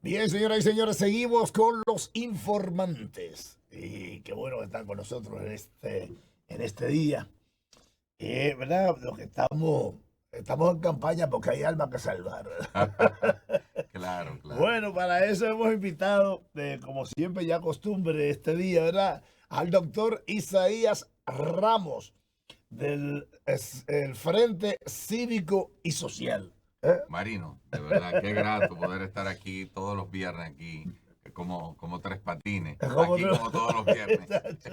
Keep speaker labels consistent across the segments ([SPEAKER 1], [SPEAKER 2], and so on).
[SPEAKER 1] Bien, señoras y señores, seguimos con los informantes. Y qué bueno que están con nosotros en este día. ¿Verdad? Los que estamos en campaña porque hay almas que salvar.
[SPEAKER 2] Claro, claro,
[SPEAKER 1] Bueno,
[SPEAKER 2] claro.
[SPEAKER 1] para eso hemos invitado, como siempre ya costumbre este día, ¿verdad? Al doctor Isaías Ramos el Frente Cívico y Social. ¿Eh?
[SPEAKER 2] Marino, de verdad, qué grato poder estar aquí todos los viernes aquí, como tres patines,
[SPEAKER 1] Como
[SPEAKER 2] aquí
[SPEAKER 1] tú-
[SPEAKER 2] como todos los viernes.
[SPEAKER 1] Exacto,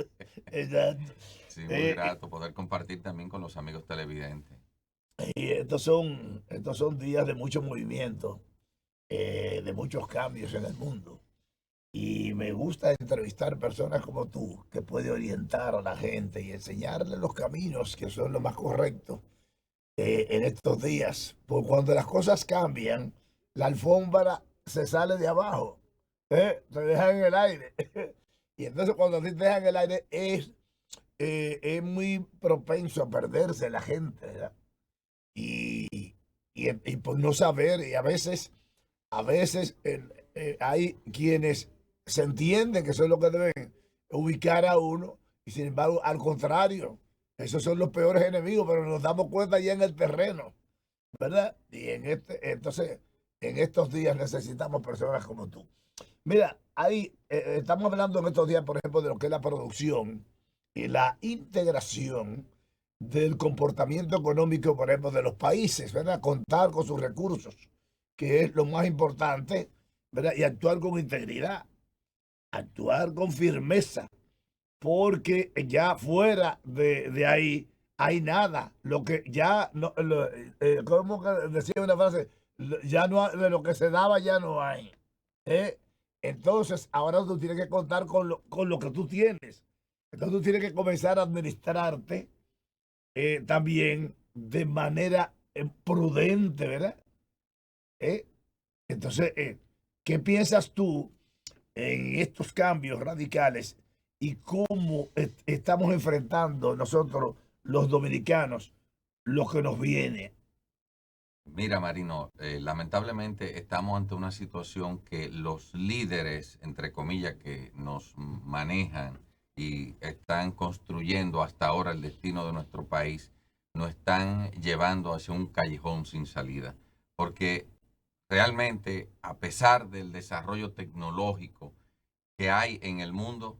[SPEAKER 1] exacto.
[SPEAKER 2] Sí, muy
[SPEAKER 1] Eh,
[SPEAKER 2] grato poder compartir también con los amigos televidentes.
[SPEAKER 1] y estos son días de mucho movimiento, de muchos cambios en el mundo. Y me gusta entrevistar personas como tú, que puede orientar a la gente y enseñarle los caminos que son los más correctos en estos días. Porque cuando las cosas cambian, la alfombra se sale de abajo, se deja en el aire. Y entonces cuando a ti te dejan en el aire es muy propenso a perderse la gente, ¿verdad? Y, y por no saber, y a veces hay quienes se entienden que eso es lo que deben ubicar a uno, y sin embargo, al contrario, esos son los peores enemigos, pero nos damos cuenta ya en el terreno, ¿verdad? Y entonces, en estos días necesitamos personas como tú. Mira, estamos hablando en estos días, por ejemplo, de lo que es la producción y la integración del comportamiento económico, por ejemplo, de los países, ¿verdad? Contar con sus recursos, que es lo más importante, ¿verdad? Y actuar con integridad, actuar con firmeza, porque ya fuera de ahí hay nada. Lo que ya, no, ¿cómo que decía una frase? Ya no de lo que se daba ya no hay. ¿eh? Entonces, ahora tú tienes que contar con lo que tú tienes. Entonces, tú tienes que comenzar a administrarte también de manera prudente, ¿verdad? ¿Eh? Entonces, ¿qué piensas tú en estos cambios radicales y cómo estamos enfrentando nosotros los dominicanos lo que nos viene?
[SPEAKER 2] Mira, Marino, lamentablemente estamos ante una situación que los líderes, entre comillas, que nos manejan y están construyendo hasta ahora el destino de nuestro país, nos están llevando hacia un callejón sin salida. Porque realmente, a pesar del desarrollo tecnológico que hay en el mundo,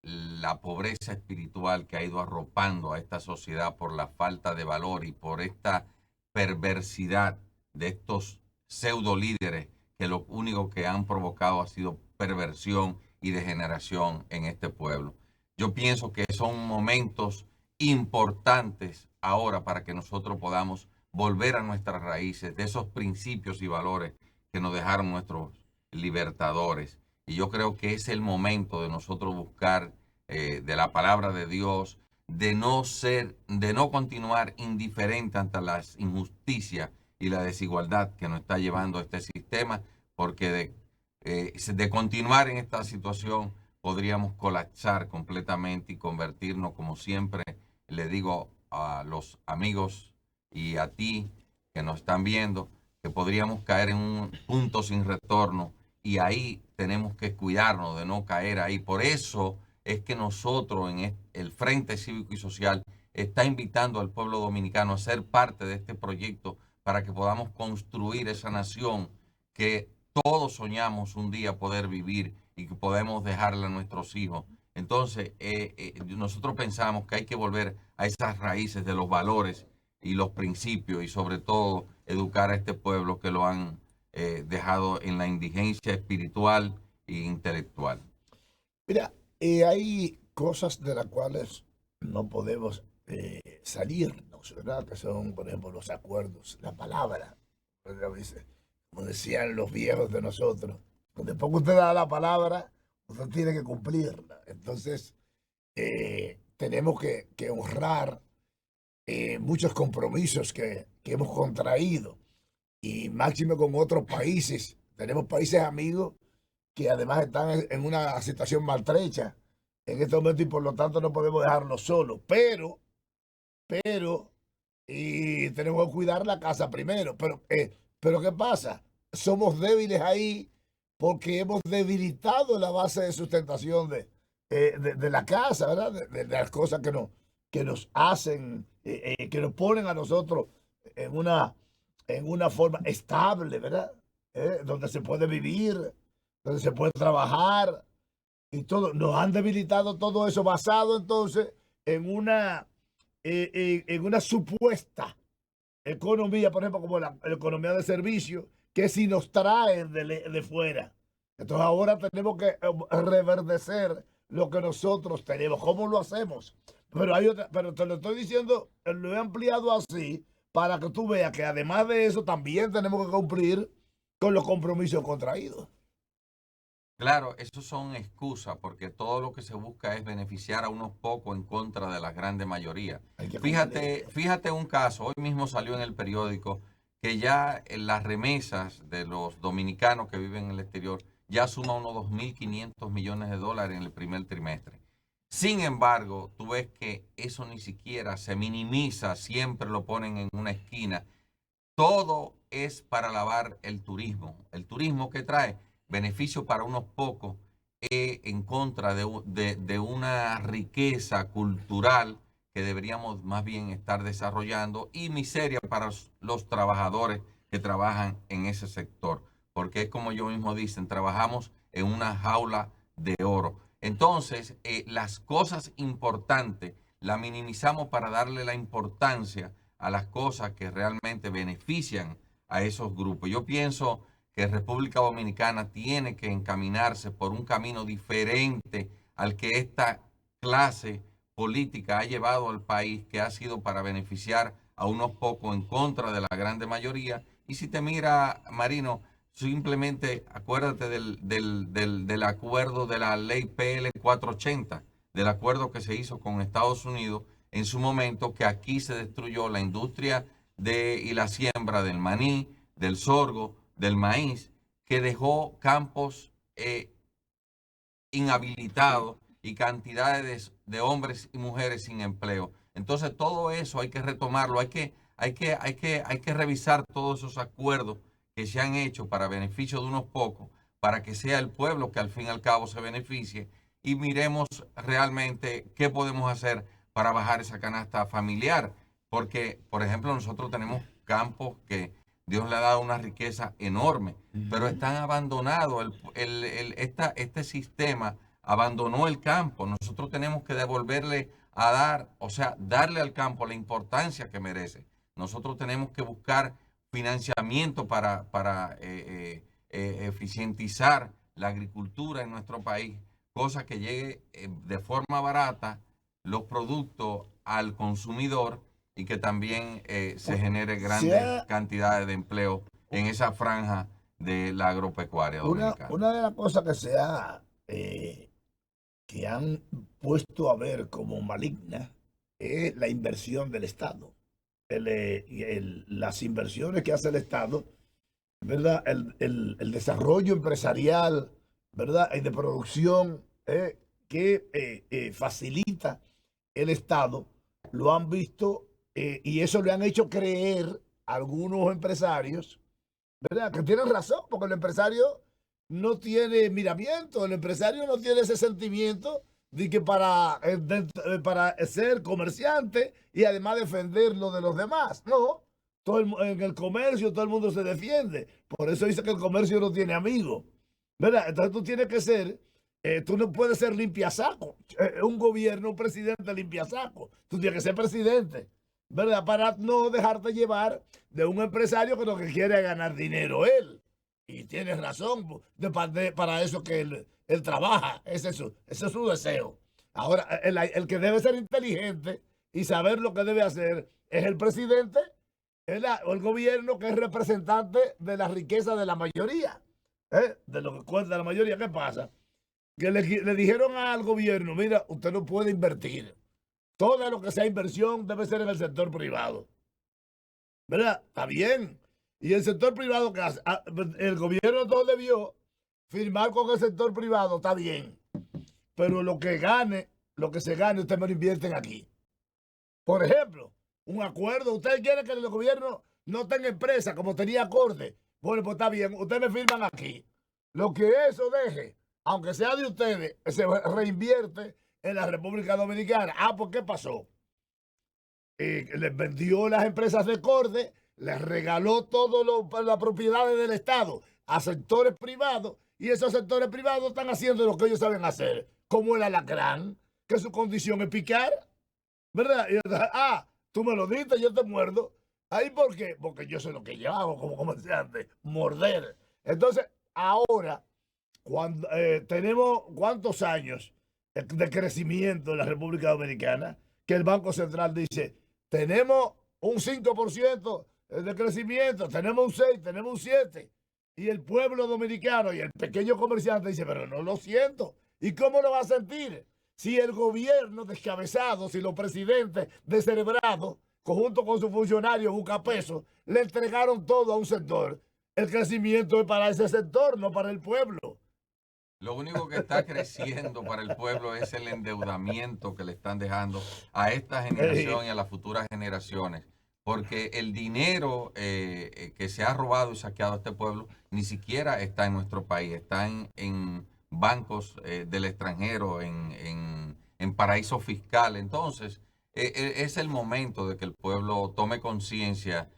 [SPEAKER 2] la pobreza espiritual que ha ido arropando a esta sociedad por la falta de valor y por esta perversidad de estos pseudo líderes que lo único que han provocado ha sido perversión y degeneración en este pueblo. Yo pienso que son momentos importantes ahora para que nosotros podamos volver a nuestras raíces, de esos principios y valores que nos dejaron nuestros libertadores. Y yo creo que es el momento de nosotros buscar de la palabra de Dios, de no continuar indiferente ante las injusticias y la desigualdad que nos está llevando este sistema, porque de continuar en esta situación podríamos colapsar completamente y convertirnos, como siempre le digo a los amigos y a ti que nos están viendo, que podríamos caer en un punto sin retorno y ahí tenemos que cuidarnos de no caer ahí. Por eso es que nosotros en el Frente Cívico y Social está invitando al pueblo dominicano a ser parte de este proyecto para que podamos construir esa nación que todos soñamos un día poder vivir y que podemos dejarle a nuestros hijos. Entonces, nosotros pensamos que hay que volver a esas raíces de los valores y los principios y sobre todo educar a este pueblo que lo han dejado en la indigencia espiritual e intelectual.
[SPEAKER 1] Mira, hay cosas de las cuales no podemos salirnos, ¿verdad? Que son, por ejemplo, los acuerdos, la palabra. ¿Verdad? Como decían los viejos de nosotros, después que usted da la palabra, usted tiene que cumplirla. Entonces, tenemos que honrar muchos compromisos que hemos contraído y máximo con otros países. Tenemos países amigos que además están en una situación maltrecha en este momento y por lo tanto no podemos dejarlos solos. Pero, y tenemos que cuidar la casa primero. Pero ¿qué pasa? Somos débiles ahí porque hemos debilitado la base de sustentación de la casa, ¿verdad? De las cosas que nos hacen, que nos ponen a nosotros en en una forma estable, ¿verdad? Donde se puede vivir, donde se puede trabajar y todo. Nos han debilitado todo eso basado entonces en en una supuesta economía, por ejemplo, como la economía de servicio, que si nos traen de fuera. Entonces ahora tenemos que reverdecer lo que nosotros tenemos. ¿Cómo lo hacemos? Pero hay otra, pero te lo estoy diciendo, lo he ampliado así para que tú veas que además de eso también tenemos que cumplir con los compromisos contraídos.
[SPEAKER 2] Claro, eso son excusas porque todo lo que se busca es beneficiar a unos pocos en contra de la grande mayoría.
[SPEAKER 1] Hay que
[SPEAKER 2] Fíjate,
[SPEAKER 1] cumplir.
[SPEAKER 2] fíjate un caso, hoy mismo salió en el periódico que ya en las remesas de los dominicanos que viven en el exterior ya suma unos 2.500 millones de dólares en el primer trimestre. Sin embargo, tú ves que eso ni siquiera se minimiza, siempre lo ponen en una esquina. Todo es para alabar el turismo. El turismo que trae beneficio para unos pocos en contra de una riqueza cultural que deberíamos más bien estar desarrollando y miseria para los trabajadores que trabajan en ese sector. Porque es como yo mismo dicen, trabajamos en una jaula de oro. Entonces, las cosas importantes las minimizamos para darle la importancia a las cosas que realmente benefician a esos grupos. Yo pienso que República Dominicana tiene que encaminarse por un camino diferente al que esta clase política ha llevado al país, que ha sido para beneficiar a unos pocos en contra de la grande mayoría. Y si te mira, Marino, simplemente acuérdate del acuerdo de la ley PL 480, del acuerdo que se hizo con Estados Unidos en su momento, que aquí se destruyó la industria y la siembra del maní, del sorgo, del maíz, que dejó campos inhabilitados y cantidades de hombres y mujeres sin empleo. Entonces todo eso hay que retomarlo, hay que revisar todos esos acuerdos que se han hecho para beneficio de unos pocos, para que sea el pueblo que al fin y al cabo se beneficie y miremos realmente qué podemos hacer para bajar esa canasta familiar. Porque, por ejemplo, nosotros tenemos campos que Dios le ha dado una riqueza enorme, pero están abandonados. Este sistema abandonó el campo. Nosotros tenemos que devolverle a dar, o sea, darle al campo la importancia que merece. Nosotros tenemos que buscar financiamiento para eficientizar la agricultura en nuestro país, cosa que llegue de forma barata los productos al consumidor y que también se genere grandes
[SPEAKER 1] Sea
[SPEAKER 2] cantidades de empleo en esa franja de la agropecuaria dominicana.
[SPEAKER 1] una de las cosas que han puesto a ver como maligna es la inversión del Estado. Las inversiones que hace el Estado, ¿verdad? El desarrollo empresarial, ¿verdad? Y de producción que facilita el Estado, lo han visto y eso le han hecho creer a algunos empresarios, ¿verdad? Que tienen razón, porque el empresario no tiene miramiento, el empresario no tiene ese sentimiento de que para ser comerciante y además defender lo de los demás. No, en el comercio todo el mundo se defiende. Por eso dice que el comercio no tiene amigos, ¿verdad? Entonces tú tienes que ser, tú no puedes ser limpiasaco. Un gobierno, un presidente limpiasaco. Tú tienes que ser presidente, ¿verdad? Para no dejarte llevar de un empresario que lo que quiere es ganar dinero él. Y tienes razón, para eso que él trabaja, ese es su deseo. Ahora, el que debe ser inteligente y saber lo que debe hacer es el presidente o el gobierno, que es representante de la riqueza de la mayoría, de lo que cuenta la mayoría. ¿Qué pasa? Que le dijeron al gobierno, mira, usted no puede invertir. Todo lo que sea inversión debe ser en el sector privado. ¿Verdad? Está bien. Y el sector privado, que hace? El gobierno no debió firmar con el sector privado, está bien. Pero lo que se gane, usted me lo invierten aquí. Por ejemplo, un acuerdo. Usted quiere que el gobierno no tenga empresa como tenía acorde. Bueno, pues está bien. Ustedes me firman aquí. lo que eso deje, aunque sea de ustedes, se reinvierte en la República Dominicana. ¿Por qué pasó? Les vendió las empresas de Corde, les regaló todas las propiedades del Estado a sectores privados, y esos sectores privados están haciendo lo que ellos saben hacer, como el alacrán, que su condición es picar, ¿verdad? Y, tú me lo diste, yo te muerdo. ¿Ahí por qué? Porque yo sé lo que yo hago como comerciante, morder. Entonces, ahora, cuando tenemos cuántos años de crecimiento en la República Dominicana, que el Banco Central dice, tenemos un 5% de crecimiento, tenemos un 6, tenemos un 7, y el pueblo dominicano y el pequeño comerciante dice, pero no lo siento. ¿Y cómo lo va a sentir? Si el gobierno descabezado, si los presidentes descerebrados, conjunto con sus funcionarios buscapesos, le entregaron todo a un sector. El crecimiento es para ese sector, no para el pueblo.
[SPEAKER 2] Lo único que está creciendo para el pueblo es el endeudamiento que le están dejando a esta generación y a las futuras generaciones. Porque el dinero que se ha robado y saqueado a este pueblo ni siquiera está en nuestro país, está en bancos del extranjero, en paraísos fiscales. Entonces, es el momento de que el pueblo tome conciencia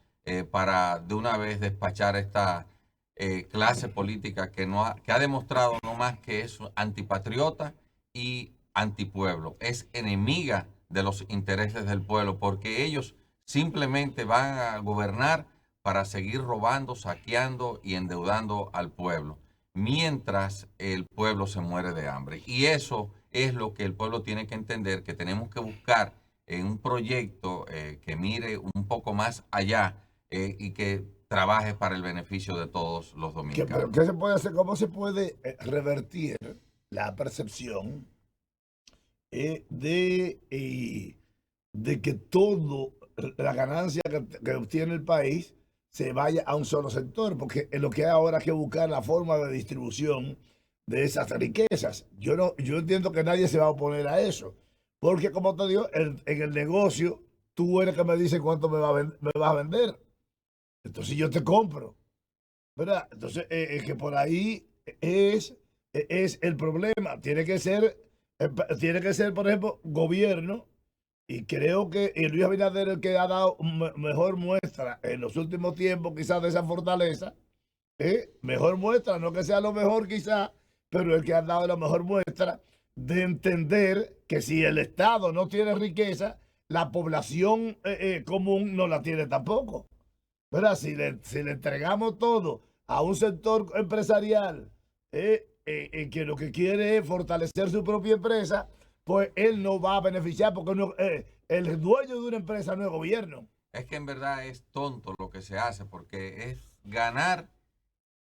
[SPEAKER 2] para de una vez despachar esta clase política que ha demostrado no más que es antipatriota y antipueblo. Es enemiga de los intereses del pueblo porque ellos simplemente van a gobernar para seguir robando, saqueando y endeudando al pueblo, mientras el pueblo se muere de hambre. Y eso es lo que el pueblo tiene que entender, que tenemos que buscar en un proyecto que mire un poco más allá y que trabaje para el beneficio de todos los dominicanos.
[SPEAKER 1] ¿Qué se puede hacer? ¿Cómo se puede revertir la percepción de que todo la ganancia que obtiene el país se vaya a un solo sector? Porque en lo que hay ahora es que buscar la forma de distribución de esas riquezas. Yo entiendo que nadie se va a oponer a eso, porque como te digo, en el negocio tú eres que me dices cuánto me vas a vender. Entonces yo te compro, ¿verdad? Entonces, que por ahí es el problema. Tiene que ser, por ejemplo, gobierno, y creo que Luis Abinader es el que ha dado mejor muestra en los últimos tiempos, quizás, de esa fortaleza. Mejor muestra, no que sea lo mejor quizás, pero el que ha dado la mejor muestra de entender que si el Estado no tiene riqueza, la población común no la tiene tampoco. ¿Verdad? Si le entregamos todo a un sector empresarial que lo que quiere es fortalecer su propia empresa, pues él no va a beneficiar porque el dueño de una empresa no es gobierno.
[SPEAKER 2] Es que en verdad es tonto lo que se hace porque es ganar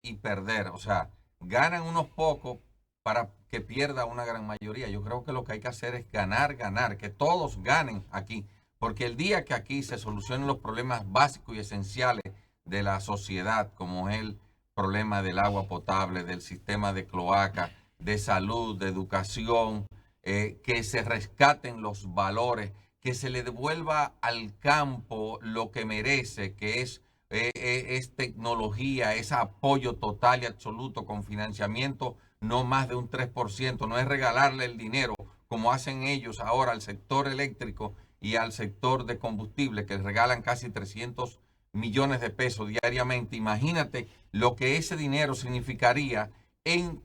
[SPEAKER 2] y perder. O sea, ganan unos pocos para que pierda una gran mayoría. Yo creo que lo que hay que hacer es ganar, que todos ganen aquí. Porque el día que aquí se solucionen los problemas básicos y esenciales de la sociedad, como es el problema del agua potable, del sistema de cloaca, de salud, de educación, que se rescaten los valores, que se le devuelva al campo lo que merece, que es tecnología, es apoyo total y absoluto con financiamiento no más de un 3%, no es regalarle el dinero como hacen ellos ahora al sector eléctrico y al sector de combustible, que regalan casi 300 millones de pesos diariamente. Imagínate lo que ese dinero significaría en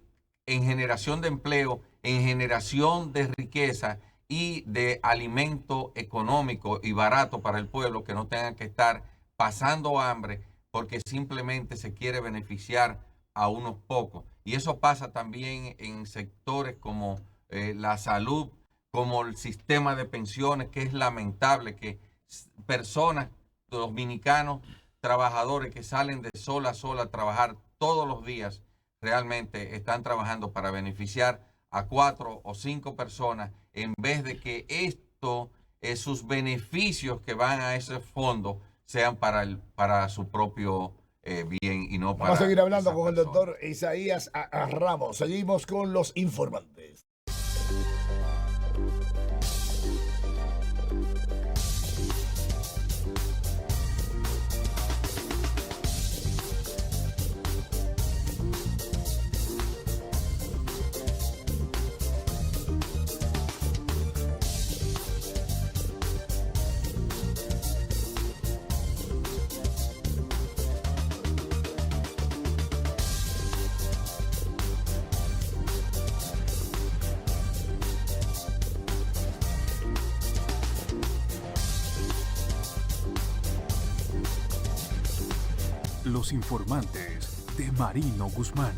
[SPEAKER 2] generación de empleo, en generación de riqueza y de alimento económico y barato para el pueblo, que no tengan que estar pasando hambre porque simplemente se quiere beneficiar a unos pocos. Y eso pasa también en sectores como la salud, como el sistema de pensiones, que es lamentable que personas dominicanos, trabajadores que salen de sol a sol a trabajar todos los días, realmente están trabajando para beneficiar a 4 o 5 personas, en vez de que sus beneficios que van a ese fondo sean para su propio bien y no para...
[SPEAKER 1] Vamos a seguir hablando con el doctor Isaías Ramos. Seguimos con los informantes.
[SPEAKER 3] Los informantes de Marino Guzmán.